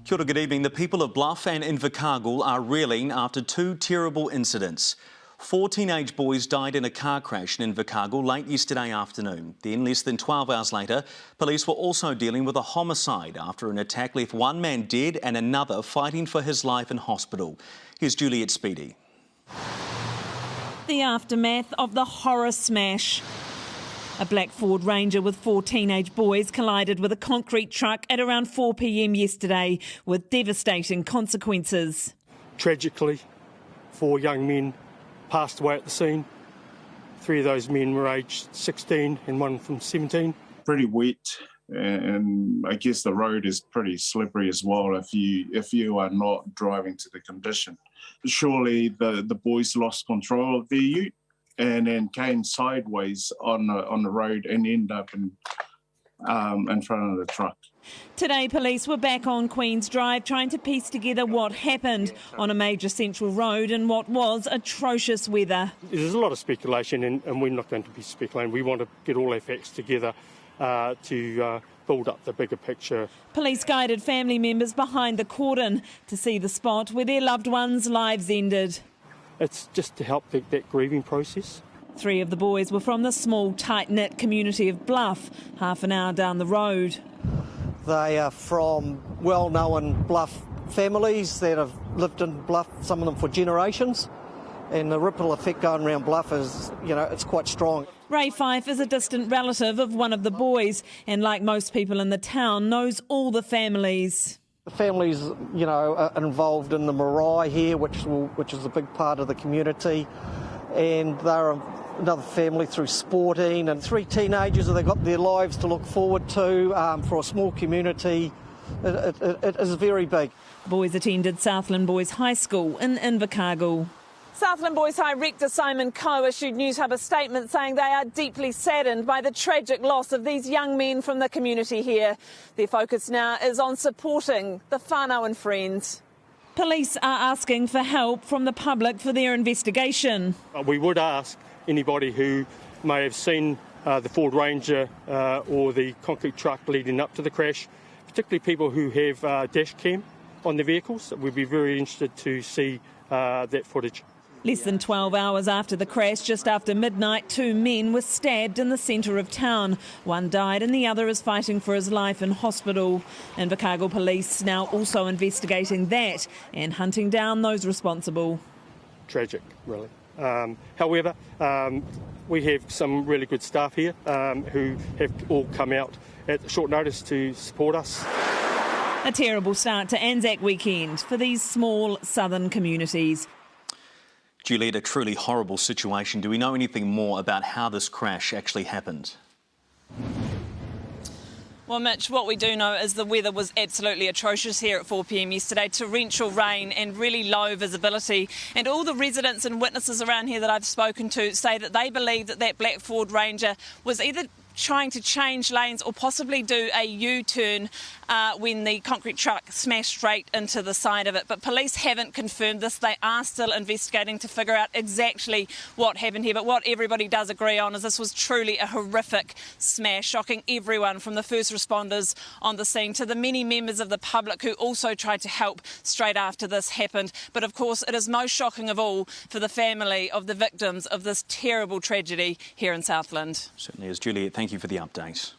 Kia ora, good evening. The people of Bluff and Invercargill are reeling after two terrible incidents. 4 teenage boys died in a car crash in Invercargill late yesterday afternoon. Then, less than 12 hours later, police were also dealing with a homicide after an attack left one man dead and another fighting for his life in hospital. Here's Juliet Speedy. The aftermath of the horror smash. A black Ford Ranger with 4 teenage boys collided with a concrete truck at around 4 p.m. yesterday with devastating consequences. Tragically, 4 young men passed away at the scene. 3 of those men were aged 16 and 1 from 17. Pretty wet, and I guess the road is pretty slippery as well if you are not driving to the condition. Surely the boys lost control of their ute and then came sideways on the road and ended up in front of the truck. Today, police were back on Queen's Drive trying to piece together what happened on a major central road in what was atrocious weather. There's a lot of speculation, and we're not going to be speculating. We want to get all our facts together to build up the bigger picture. Police guided family members behind the cordon to see the spot where their loved ones' lives ended. It's just to help that grieving process. 3 of the boys were from the small, tight-knit community of Bluff, half an hour down the road. They are from well-known Bluff families that have lived in Bluff, some of them for generations, and the ripple effect going around Bluff is, it's quite strong. Ray Fife is a distant relative of one of the boys and, like most people in the town, knows all the families. The families, are involved in the marae here, which is a big part of the community, and they're another family through sporting, and 3 teenagers, they've got their lives to look forward to. For a small community, it is very big. Boys attended Southland Boys High School in Invercargill. Southland Boys High Rector Simon Coe issued Newshub a statement saying they are deeply saddened by the tragic loss of these young men from the community here. Their focus now is on supporting the whānau and friends. Police are asking for help from the public for their investigation. We would ask anybody who may have seen the Ford Ranger or the concrete truck leading up to the crash, particularly people who have dash cam on their vehicles. We'd be very interested to see that footage. Less than 12 hours after the crash, just after midnight, 2 men were stabbed in the centre of town. One died and the other is fighting for his life in hospital. Invercargill police now also investigating that and hunting down those responsible. Tragic, really. However, we have some really good staff here who have all come out at short notice to support us. A terrible start to Anzac weekend for these small southern communities. Juliet, a truly horrible situation. Do we know anything more about how this crash actually happened? Well, Mitch, what we do know is the weather was absolutely atrocious here at 4 p.m. yesterday. Torrential rain and really low visibility. And all the residents and witnesses around here that I've spoken to say that they believe that black Ford Ranger was either trying to change lanes or possibly do a U-turn when the concrete truck smashed straight into the side of it. But police haven't confirmed this. They are still investigating to figure out exactly what happened here. But what everybody does agree on is this was truly a horrific smash, shocking everyone from the first responders on the scene to the many members of the public who also tried to help straight after this happened. But of course, it is most shocking of all for the family of the victims of this terrible tragedy here in Southland. Certainly is. Juliet, thank you for the update.